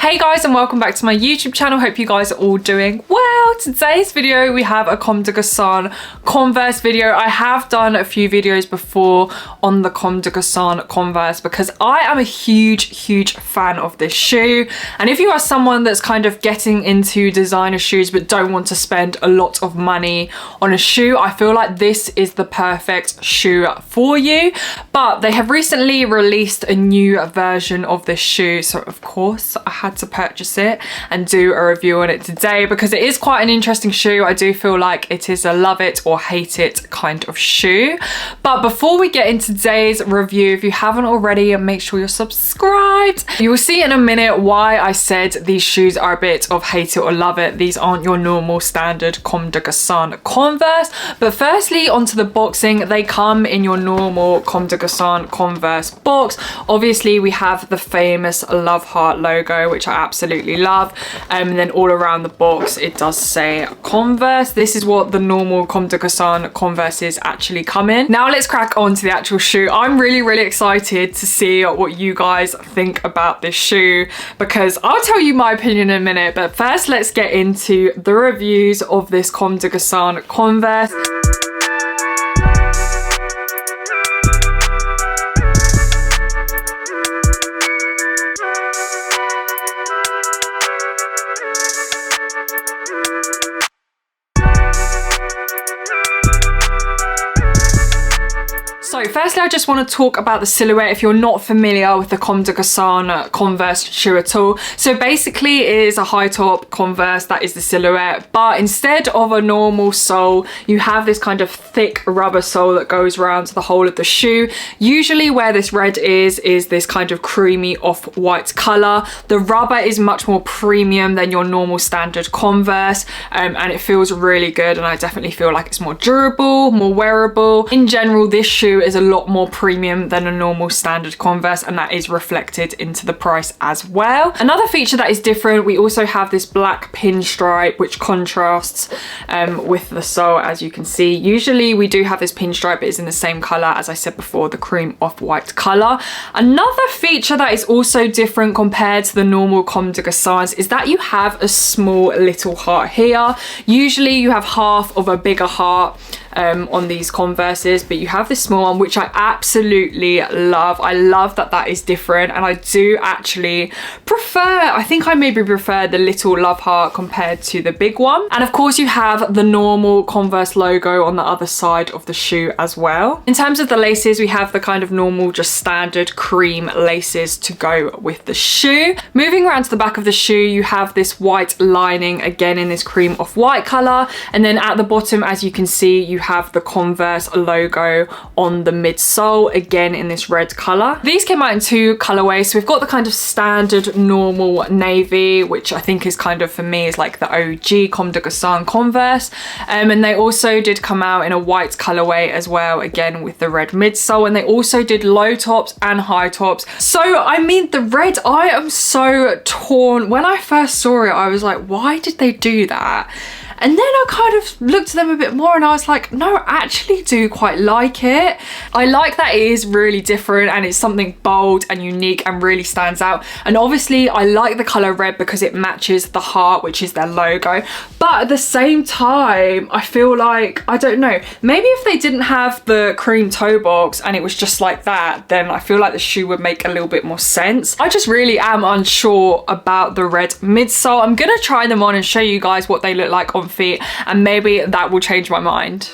Hey guys, and welcome back to my YouTube channel. Hope you guys are all doing well. Today's video we have a Comme des Garçons Converse video. I have done a few videos before on the Comme des Garçons Converse because I am a huge fan of this shoe. And if you are someone that's kind of getting into designer shoes but don't want to spend a lot of money on a shoe, I feel like this is the perfect shoe for you. But they have recently released a new version of this shoe, so of course I had to purchase it and do a review on it today because it is quite an interesting shoe. I do feel like it is a love it or hate it kind of shoe. But before we get into today's review, if you haven't already, make sure you're subscribed. You will see in a minute why I said these shoes are a bit of hate it or love it. These aren't your normal standard Comme des Garçons Converse. But firstly, onto the boxing, they come in your normal Comme des Garçons Converse box. Obviously we have the famous love heart logo, which I absolutely love, and then all around the box it does say Converse. This is what the normal Comme des Garçons Converses actually come in. Now let's crack on to the actual shoe. I'm really excited to see what you guys think about this shoe because I'll tell you my opinion in a minute, but first let's get into the reviews of this Comme des Garçons Converse. So firstly, I just want to talk about the silhouette if you're not familiar with the Comme des Garçons Converse shoe at all. So basically it is a high top Converse, that is the silhouette, but instead of a normal sole, you have this kind of thick rubber sole that goes around the whole of the shoe. Usually where this red is this kind of creamy off-white color. The rubber is much more premium than your normal standard Converse, and it feels really good, and I definitely feel like it's more durable, more wearable. In general, this shoe is a lot more premium than a normal standard Converse, and that is reflected into the price as well. Another feature that is different, we also have this black pinstripe which contrasts with the sole, as you can see. Usually we do have this pinstripe, but it's in the same color as I said before, the cream off-white color. Another feature that is also different compared to the normal Comme des Garçons is that you have a small little heart here. Usually you have half of a bigger heart on these Converses, but you have this small one, which I absolutely love. I love that that is different, and I do actually prefer, I think I maybe prefer the little love heart compared to the big one. And of course you have the normal Converse logo on the other side of the shoe as well. In terms of the laces, we have the kind of normal just standard cream laces to go with the shoe. Moving around to the back of the shoe, you have this white lining again in this cream off-white color, and then at the bottom, as you can see, you have the Converse logo on the midsole again in this red color. These came out in two colorways, so we've got the kind of standard normal navy, which I think is kind of, for me, is like the OG Comme des Garçons Converse, and they also did come out in a white colorway as well, again with the red midsole, and they also did low tops and high tops. So I mean, the red, I am so torn. When I first saw it, I was like, why did they do that? And then I kind of looked at them a bit more and I was like, no, I actually do quite like it. I like that it is really different and it's something bold and unique and really stands out. And obviously I like the color red because it matches the heart, which is their logo. But at the same time, I feel like, I don't know, maybe if they didn't have the cream toe box and it was just like that, then I feel like the shoe would make a little bit more sense. I just really am unsure about the red midsole. I'm gonna try them on and show you guys what they look like on feet, and maybe that will change my mind.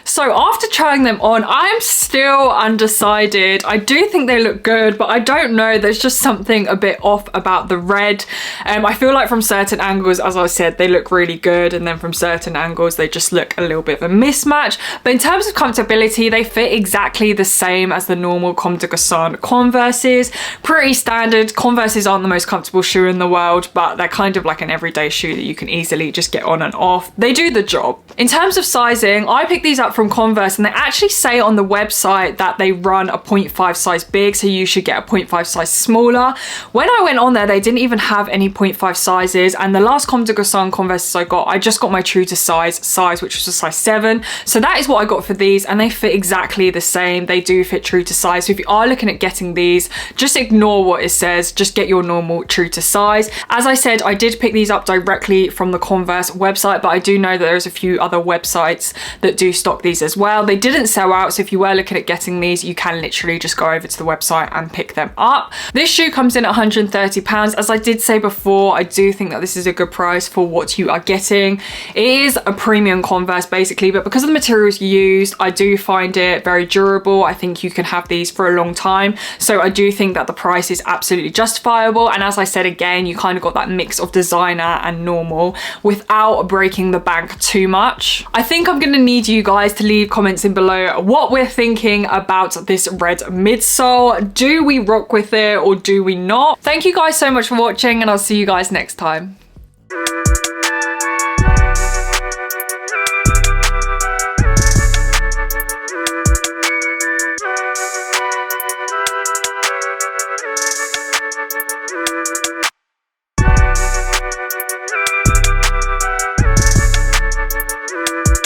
So after trying them on, I'm still undecided. I do think they look good, but I don't know. There's just something a bit off about the red. I feel like from certain angles, as I said, they look really good, and then from certain angles, they just look a little bit of a mismatch. But in terms of comfortability, they fit exactly the same as the normal Comme des Garçons Converses. Pretty standard. Converses aren't the most comfortable shoe in the world, but they're kind of like an everyday shoe that you can easily just get on and off. They do the job. In terms of sizing, I picked these up from Converse. and they actually say on the website that they run a 0.5 size big, so you should get a 0.5 size smaller. When I went on there, they didn't even have any 0.5 sizes, and the last Comme des Garçons Converses I just got my true to size, which was a size 7. So that is what I got for these, and they fit exactly the same. They do fit true to size. So if you are looking at getting these, just ignore what it says, just get your normal true to size. As I said, I did pick these up directly from the Converse website, but I do know that there's a few other websites that do stock these as well. They didn't sell out, so if you were looking at getting these, you can literally just go over to the website and pick them up. This shoe comes in at £130. As I did say before, I do think that this is a good price for what you are getting. It is a premium Converse basically, but because of the materials used, I do find it very durable. I think you can have these for a long time, so I do think that the price is absolutely justifiable. And as I said again, you kind of got that mix of designer and normal without breaking the bank too much. I think I'm gonna need you guys to leave comments in below what we're thinking about this red midsole. Do we rock with it or do we not? Thank you guys so much for watching, and I'll see you guys next time.